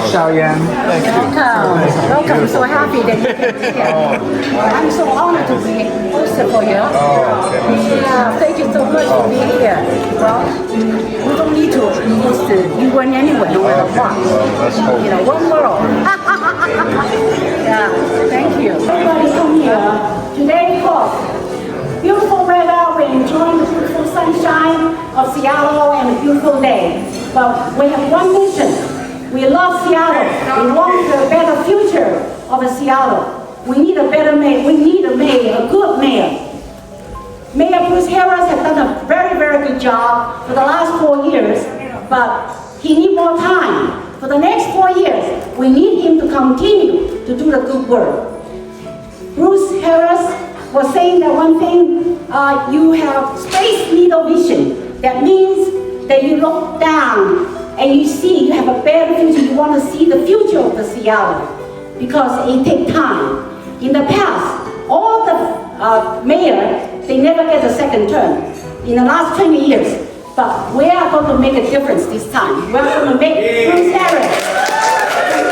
Shiao-Yen. Thank you. Welcome. So happy that you came here. I'm so honored to be hosted for you. Yeah, thank you so much for being here. Well, we don't need to host you went anywhere, no matter what. Let's hope. You know, one world. Yeah, thank you. Everybody come here. Today, of course, beautiful weather. We're enjoying the beautiful sunshine of Seattle and a beautiful day. But we have one mission. We love Seattle. We want a better future of Seattle. We need a better mayor. We need a mayor, a good mayor. Mayor Bruce Harrell has done a very, very good job for the last 4 years, but he needs more time. For the next 4 years, we need him to continue to do the good work. Bruce Harrell was saying that one thing, you have space needle vision. That means that you look down and you see you have a better future. You want to see the future of the Seattle because it takes time. In the past, all the mayors, they never get a second term in the last 20 years. But we are going to make a difference this time. We're going to make Bruce Harrell.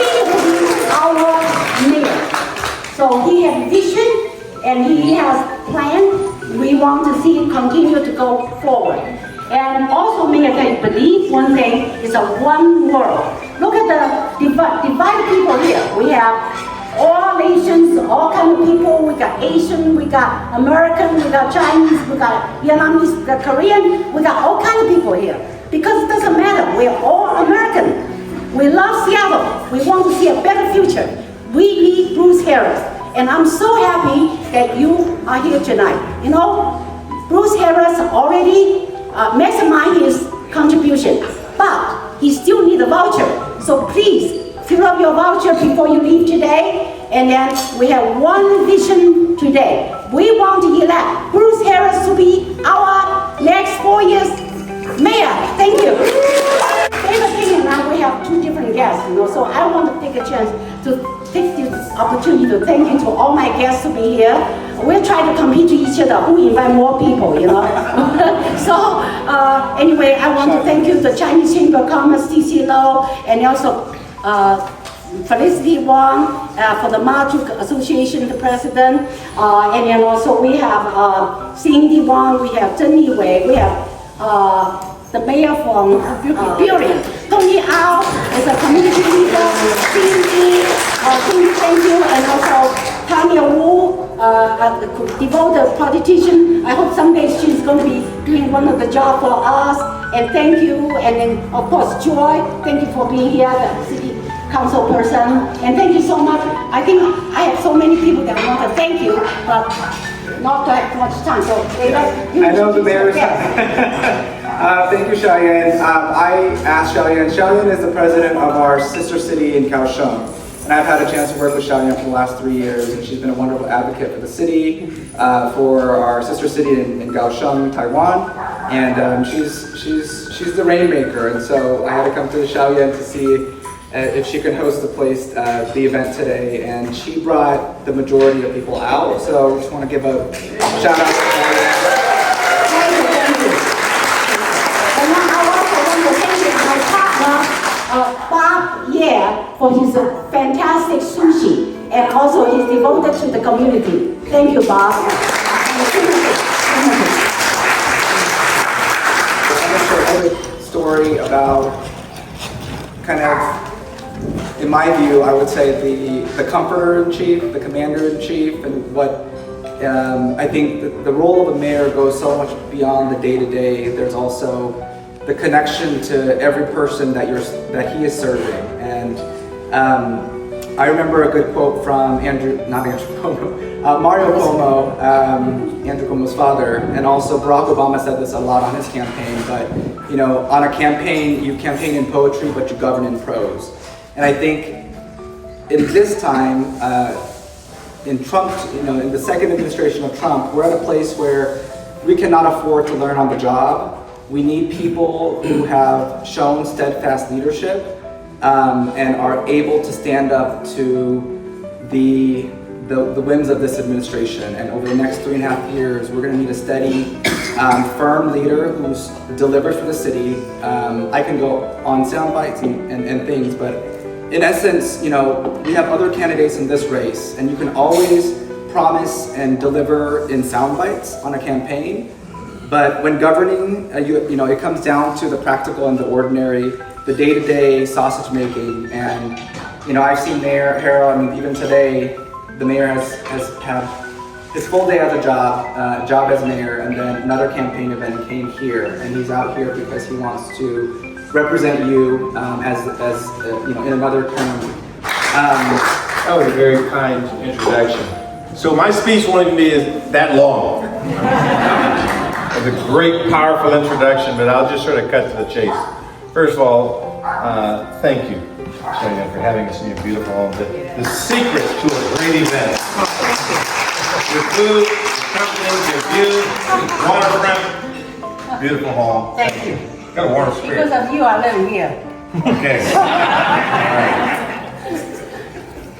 He will be our mayor. So he has vision and he has plan. We want to see it continue to go forward. And also, Mayor, I believe one thing is a one world. Look at the divided people here. We have all nations, all kind of people. We got Asian, we got American, we got Chinese, we got Vietnamese, we got Korean. We got all kind of people here. Because it doesn't matter. We're all American. We love Seattle. We want to see a better future. We need Bruce Harrell. And I'm so happy that you are here tonight. You know, Bruce Harrell already maximize his contribution, but he still needs a voucher. So please fill up your voucher before you leave today. And then we have one vision today. We want to elect Bruce Harrell to be our next 4 years mayor. Thank you. Favorite thing, now we have two different guests, you know. So I want to take a chance to take this opportunity to thank you to all my guests to be here. We're trying to compete to each other who invite more people, you know. So anyway, I want to thank you, the Chinese Chamber of Commerce, TC Low, and also Felicity Wong for the Matuk Association, the president, and then also we have Cindy Wong, we have Zheng Liwei, we have the mayor from Veloria, Tony Ao is a community leader, Cindy, thank you, and also Tanya Wu, a devoted politician. I hope someday she's going to be doing one of the jobs for us. And thank you. And then, of course, Joy, thank you for being here, the city council person. And thank you so much. I think I have so many people that want to thank you, but not to have too much time. So I know the mayor is thank you, Shiao-Yen. I asked Shiao-Yen. Shiao-Yen is the president of our sister city in Kaohsiung. And I've had a chance to work with Shiao-Yen for the last 3 years, and she's been a wonderful advocate for the city, for our sister city in Kaohsiung, Taiwan, and she's the rainmaker. And so I had to come to Shiao-Yen to see if she could host the event today, and she brought the majority of people out. So I just want to give a shout out to Shiao-Yen. And I also want to thank you, my partner, Bob Ye, for his fantastic sushi, and also he's devoted to the community. Thank you, Bob. I'm going to share a story about kind of, in my view, I would say the comforter-in-chief, the commander-in-chief, and what I think the role of a mayor goes so much beyond the day-to-day. There's also the connection to every person that he is serving. And I remember a good quote from Mario Cuomo, Andrew Cuomo's father, and also Barack Obama said this a lot on his campaign, but you know, on a campaign, you campaign in poetry, but you govern in prose. And I think in this time, in Trump, you know, in the second administration of Trump, we're at a place where we cannot afford to learn on the job. We need people who have shown steadfast leadership and are able to stand up to the whims of this administration. And over the next 3.5 years, we're going to need a steady, firm leader who delivers for the city. I can go on sound bites and things, but in essence, you know, we have other candidates in this race, and you can always promise and deliver in sound bites on a campaign. But when governing, you know, it comes down to the practical and the ordinary, the day-to-day sausage making. And, you know, I've seen Mayor Harrell, I mean, even today, the mayor has had his full day as a job as mayor, and then another campaign event and came here. And he's out here because he wants to represent you as you know, in another term. That was a very kind introduction. So my speech won't even be that long. It was a great, powerful introduction, but I'll just sort of cut to the chase. First of all, thank you, Shiao-Yen, for having us in your beautiful home. The secret to a great event. Your food, your company, your view, waterfront, beautiful home. Thank you. Got a warm spirit. Because of you, I live here. Okay. All right.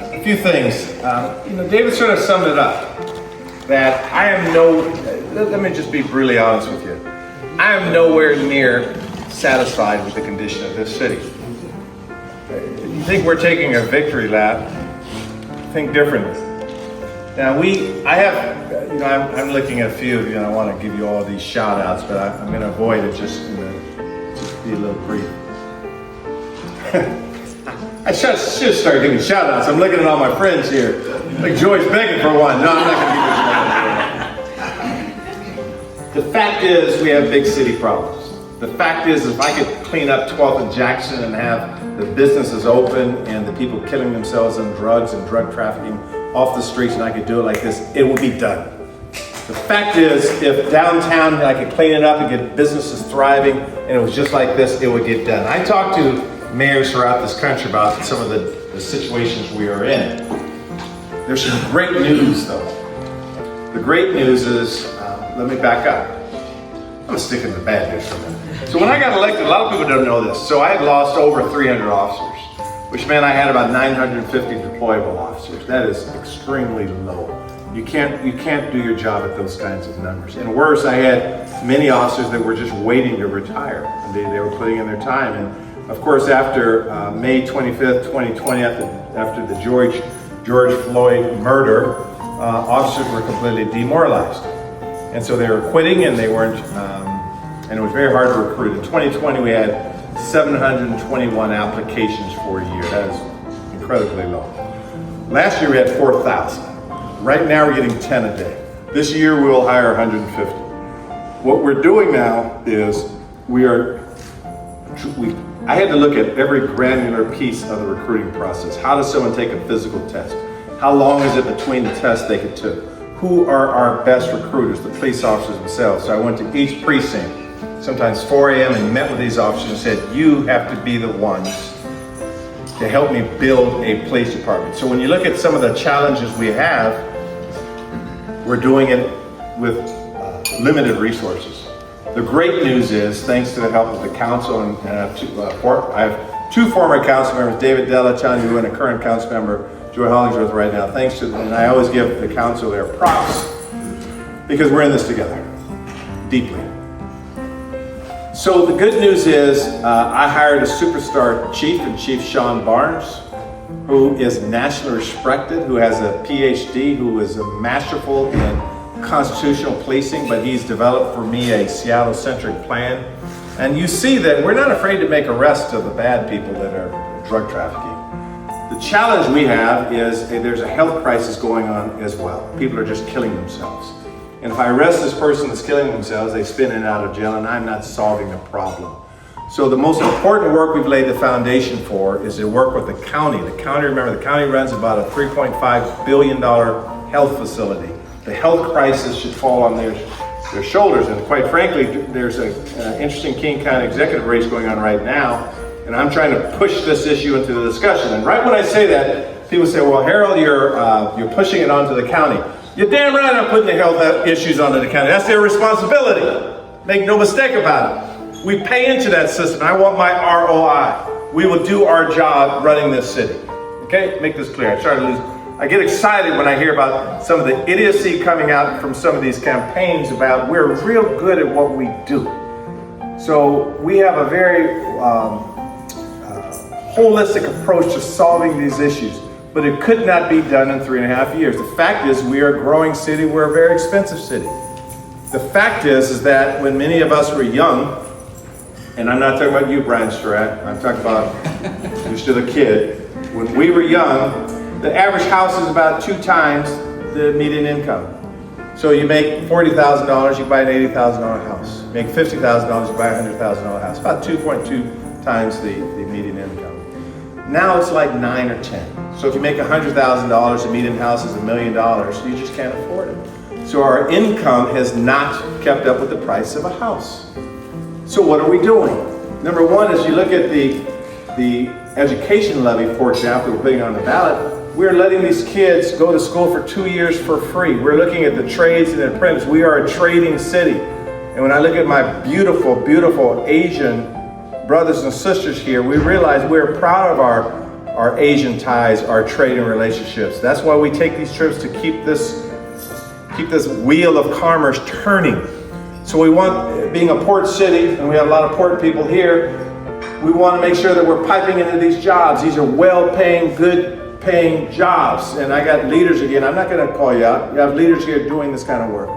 A few things. You know, David sort of summed it up. That I am let me just be brutally honest with you. I am nowhere near satisfied with the condition of this city. You think we're taking a victory lap? Think differently. Now I'm looking at a few of you, and I want to give you all these shout outs, but I'm going to avoid it just be a little brief. I should start giving shout outs. I'm looking at all my friends here. Like Joy's begging for one. No, I'm not going to give you a shout out. The fact is, we have big city problems. The fact is, if I could clean up 12th and Jackson and have the businesses open and the people killing themselves on drugs and drug trafficking off the streets, and I could do it like this, it will be done. The fact is, if downtown I could clean it up and get businesses thriving, and it was just like this, it would get done. I talked to mayors throughout this country about some of the situations we are in. There's some great news, though. The great news is, let me back up. I'm gonna stick in the bad news for a minute. So when I got elected, a lot of people don't know this. So I had lost over 300 officers, which meant I had about 950 deployable officers. That is extremely low. You can't do your job at those kinds of numbers. And worse, I had many officers that were just waiting to retire. And they were putting in their time. And of course, after May 25th, 2020, after the George Floyd murder, officers were completely demoralized. And so they were quitting, and they weren't, and it was very hard to recruit. In 2020, we had 721 applications for a year. That is incredibly low. Last year, we had 4,000. Right now, we're getting 10 a day. This year, we'll hire 150. What we're doing now is I had to look at every granular piece of the recruiting process. How does someone take a physical test? How long is it between the tests they could take? Who are our best recruiters, the police officers themselves? So I went to each precinct, sometimes 4 a.m., and met with these officers and said, you have to be the ones to help me build a police department. So when you look at some of the challenges we have, we're doing it with limited resources. The great news is, thanks to the help of the council, and I have two former council members, David Delachan, and a current council member, Joy Hollingsworth, right now. Thanks to them, and I always give the council their props because we're in this together, deeply. So the good news is, I hired a superstar chief in Chief Sean Barnes, who is nationally respected, who has a PhD, who is masterful in constitutional policing, but he's developed for me a Seattle-centric plan. And you see that we're not afraid to make arrests of the bad people that are drug trafficking. The challenge we have is there's a health crisis going on as well. People are just killing themselves. And if I arrest this person that's killing themselves, they spin in and out of jail, and I'm not solving the problem. So the most important work we've laid the foundation for is to work with the county. The county, remember, the county runs about a $3.5 billion health facility. The health crisis should fall on their shoulders. And quite frankly, there's an interesting King County executive race going on right now, and I'm trying to push this issue into the discussion. And right when I say that, people say, well, Harrell, you're pushing it onto the county. You're damn right I'm putting the health issues onto the county. That's their responsibility. Make no mistake about it. We pay into that system. I want my ROI. We will do our job running this city. Okay, make this clear. I get excited when I hear about some of the idiocy coming out from some of these campaigns about we're real good at what we do. So we have a very holistic approach to solving these issues. But it could not be done in 3.5 years. The fact is, we are a growing city. We're a very expensive city. The fact is that when many of us were young, and I'm not talking about you, Brian Surratt, I'm talking about you're still a kid. When we were young, the average house is about 2 times the median income. So you make $40,000, you buy an $80,000 house. You make $50,000, you buy a $100,000 house. About 2.2 times the median income. Now it's like 9 or 10. So if you make $100,000, the median house is $1 million, you just can't afford it. So our income has not kept up with the price of a house. So what are we doing? Number one is you look at the education levy, for example, we're putting on the ballot. We're letting these kids go to school for 2 years for free. We're looking at the trades and apprentices. We are a trading city. And when I look at my beautiful, beautiful Asian brothers and sisters here, we realize we're proud of our Asian ties, our trading relationships. That's why we take these trips to keep this wheel of commerce turning. So we want, being a port city, and we have a lot of port people here, we want to make sure that we're piping into these jobs. These are well-paying, good-paying jobs. And I got leaders again, I'm not going to call you out. You have leaders here doing this kind of work.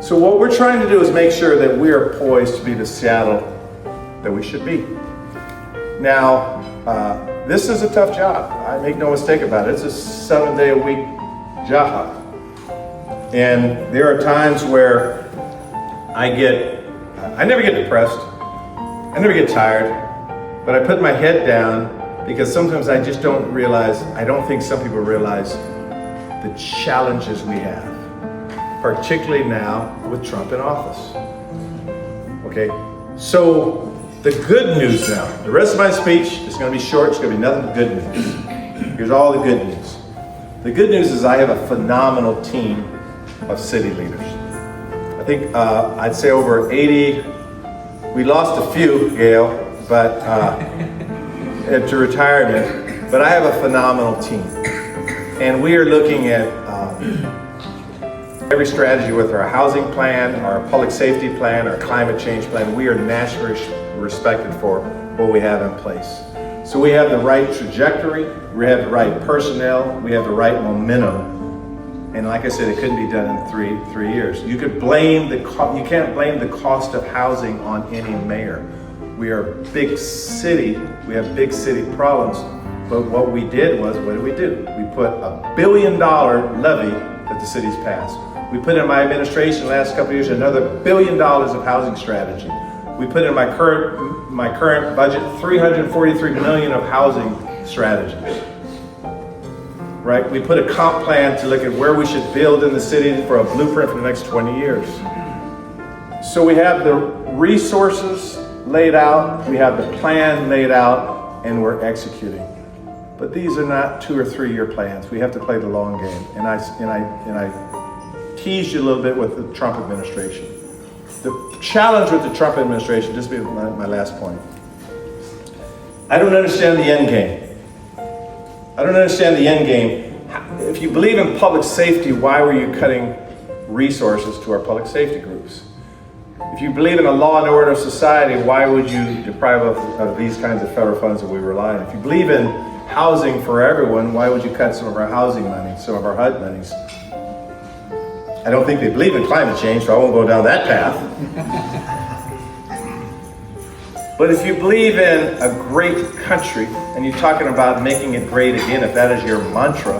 So what we're trying to do is make sure that we are poised to be the Seattle that we should be. Now, this is a tough job. I make no mistake about it. It's a 7-day-a-week job. And there are times where I never get depressed. I never get tired, but I put my head down because sometimes I just don't realize, I don't think some people realize the challenges we have, particularly now with Trump in office. Okay, so the good news now, the rest of my speech is going to be short, it's going to be nothing but good news. Here's all the good news. The good news is I have a phenomenal team of city leaders. I think I'd say over 80, we lost a few, Gail, but to retirement, but I have a phenomenal team. And we are looking at every strategy with our housing plan, our public safety plan, our climate change plan. We are nationally respected for what we have in place. So we have the right trajectory, we have the right personnel, we have the right momentum. And like I said, it couldn't be done in three years. You can't blame the cost of housing on any mayor. We are a big city, we have big city problems, but what we did was, what did we do? We put a $1 billion levy that the city's passed. We put in my administration the last couple of years another $1 billion of housing strategy. We put in my current budget $343 million of housing strategies. Right? We put a comp plan to look at where we should build in the city for a blueprint for the next 20 years. So we have the resources laid out, we have the plan laid out, and we're executing. But these are not 2 or 3 year plans. We have to play the long game. And I teased you a little bit with the Trump administration. The challenge with the Trump administration, just be my last point. I don't understand the end game. I don't understand the end game. If you believe in public safety, why were you cutting resources to our public safety groups? If you believe in a law and order society, why would you deprive us of these kinds of federal funds that we rely on? If you believe in housing for everyone, why would you cut some of our housing money, some of our HUD monies? I don't think they believe in climate change, so I won't go down that path. But if you believe in a great country, and you're talking about making it great again, if that is your mantra,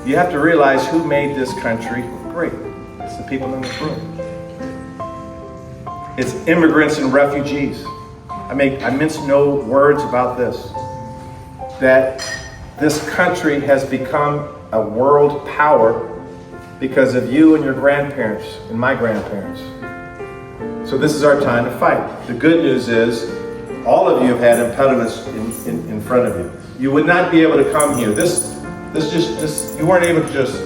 you have to realize who made this country great. It's the people in this room. It's immigrants and refugees. I mince no words about this. That this country has become a world power because of you and your grandparents and my grandparents. So this is our time to fight. The good news is, all of you have had impediments in front of you. You would not be able to come here. You weren't able to just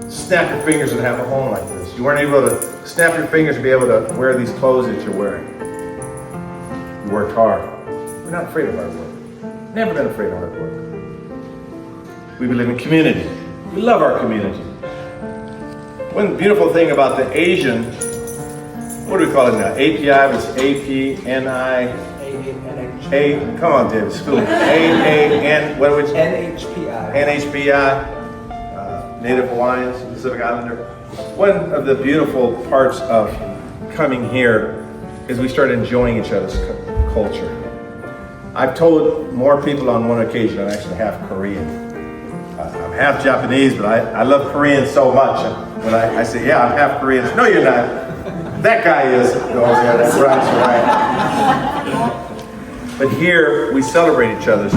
snap your fingers and have a home like this. You weren't able to snap your fingers and be able to wear these clothes that you're wearing. You worked hard. We're not afraid of hard work. Never been afraid of hard work. We believe in community. We love our community. One beautiful thing about the Asian, what do we call it now? API was AP, NI, A, come on, David, school. A-A-N, what which? NHPI. NHBI, Native Hawaiians, Pacific Islander. One of the beautiful parts of coming here is we start enjoying each other's culture. I've told more people on one occasion I'm actually half Korean. I'm half Japanese, but I love Korean so much. When I say, yeah, I'm half Korean, no, you're not. That guy is. Oh, yeah, that's right. But here, we celebrate each other's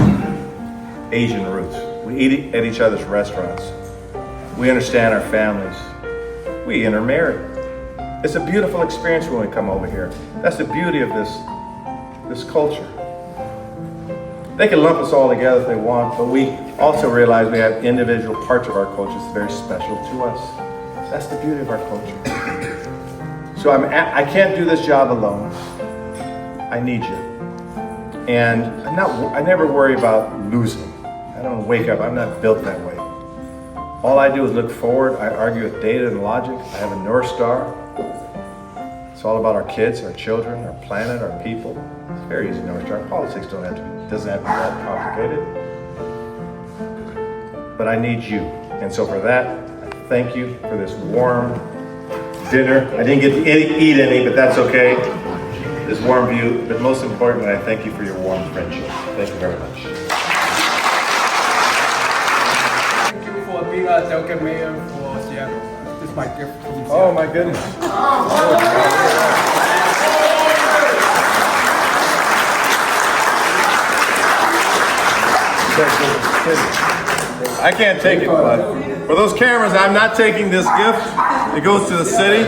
Asian roots. We eat at each other's restaurants. We understand our families. We intermarry. It's a beautiful experience when we come over here. That's the beauty of this culture. They can lump us all together if they want, but we also realize we have individual parts of our culture that's very special to us. That's the beauty of our culture. So I can't do this job alone. I need you. And I never worry about losing. I don't wake up, I'm not built that way. All I do is look forward. I argue with data and logic. I have a North Star. It's all about our kids, our children, our planet, our people. It's very easy to North Star. Politics doesn't have to be that complicated. But I need you. And so for that, I thank you for this warm dinner. I didn't get to eat any, but that's okay. This warm view, but most importantly, I thank you for your warm friendship. Thank you very much. Thank you for being a delegate mayor for Seattle. This is my gift from Seattle. Oh my goodness. I can't take it, but for those cameras, I'm not taking this gift. It goes to the city.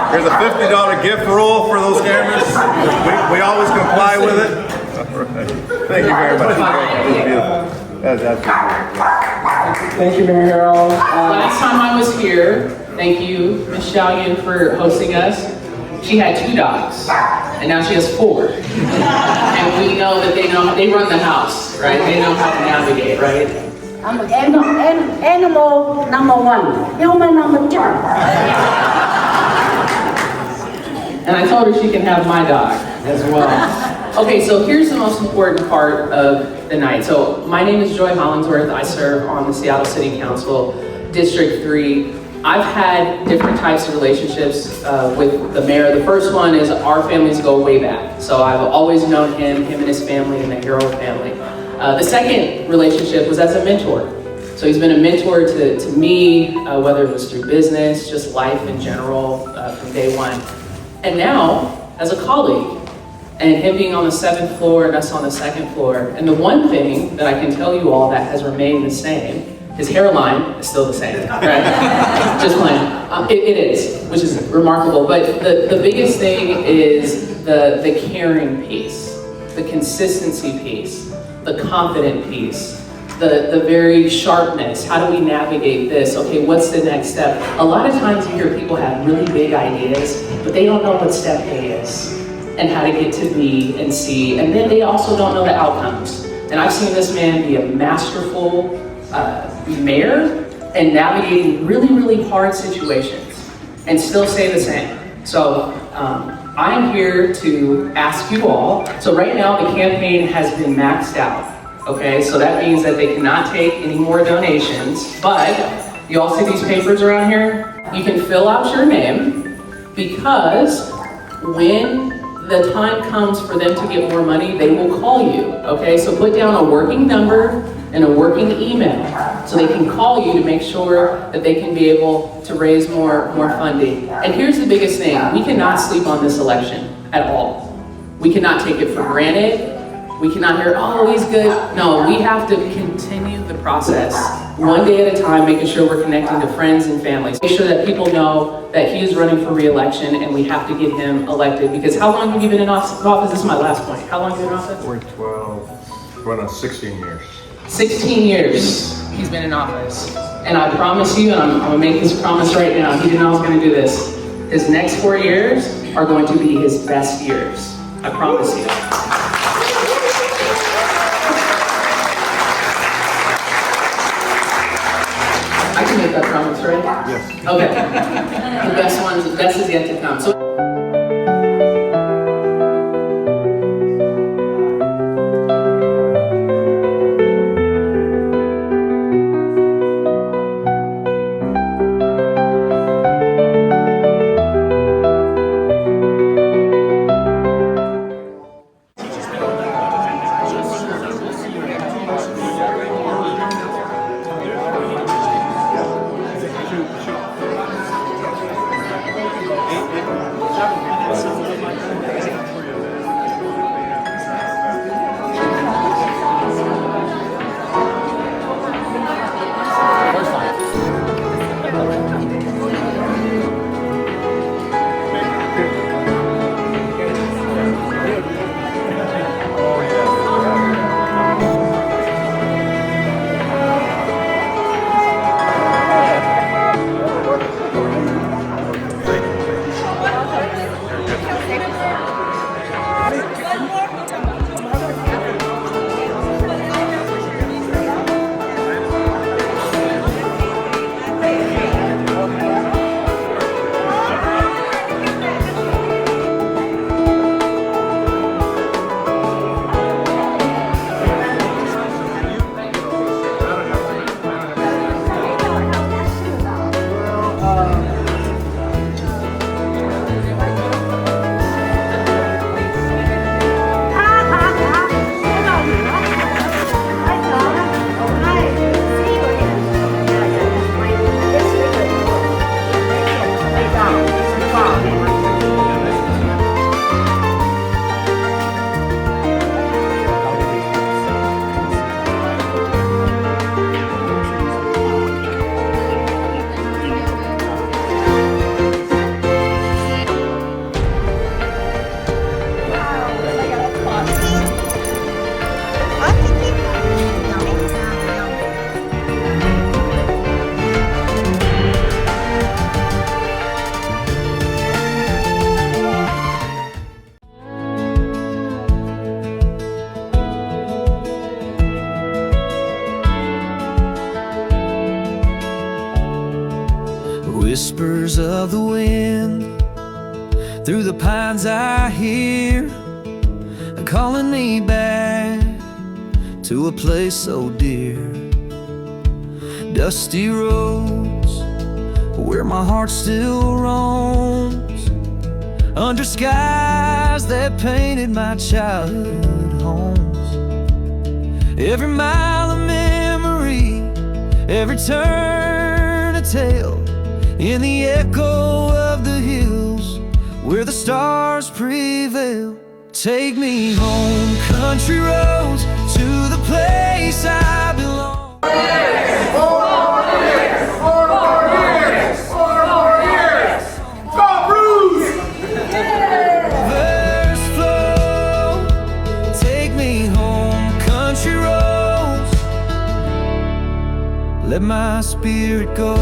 There's a $50 gift rule for those cameras. We always comply with it. Thank you very much. That was beautiful. That was absolutely beautiful. Thank you, Mayor Harrell. Last time I was here, thank you, Ms. Shiao-Yen, for hosting us. She had 2 dogs, and now she has 4. And we know that they run the house, right? They know how to navigate, right? I'm animal number 1, human number 2. And I told her she can have my dog as well. Okay, so here's the most important part of the night. So my name is Joy Hollingsworth. I serve on the Seattle City Council, District 3. I've had different types of relationships with the mayor. The first one is our families go way back. So I've always known him and his family, and the Harrell family. The second relationship was as a mentor. So he's been a mentor to me, whether it was through business, just life in general, from day one. And now, as a colleague, and him being on the 7th floor and us on the 2nd floor. And the one thing that I can tell you all that has remained the same, his hairline is still the same, right? Just playing. It is, which is remarkable. But the biggest thing is the caring piece, the consistency piece, the confident piece, the very sharpness. How do we navigate this? Okay, what's the next step? A lot of times you hear people have really big ideas, but they don't know what step A is and how to get to B and C. And then they also don't know the outcomes. And I've seen this man be a masterful mayor and navigating really, really hard situations and still stay the same. So I'm here to ask you all. So right now the campaign has been maxed out. Okay, so that means that they cannot take any more donations, but you all see these papers around here? You can fill out your name, because when the time comes for them to get more money, they will call you, okay? So put down a working number and a working email so they can call you to make sure that they can be able to raise more funding. And here's the biggest thing, we cannot sleep on this election at all. We cannot take it for granted. We cannot hear, oh, he's good. No, we have to continue the process one day at a time, making sure we're connecting to friends and families. Make sure that people know that he is running for re-election and we have to get him elected. Because how long have you been in office? This is my last point. How long have you been in office? We're 12, going on 16 years. 16 years he's been in office. And I promise you, and I'm gonna make this promise right now, he didn't know I was gonna do this. His next 4 years are going to be his best years. I promise you. I can make that promise, right? Yes. Okay. The best is yet to come. So whispers of the wind. Through the pines I hear calling me back to a place so dear. Dusty roads where my heart still roams, under skies that painted my childhood homes. Every mile a memory, every turn a tale, in the echo of the hills where the stars prevail. Take me home, country roads, to the place I belong. Verse flow, take me home, country roads. Let my spirit go.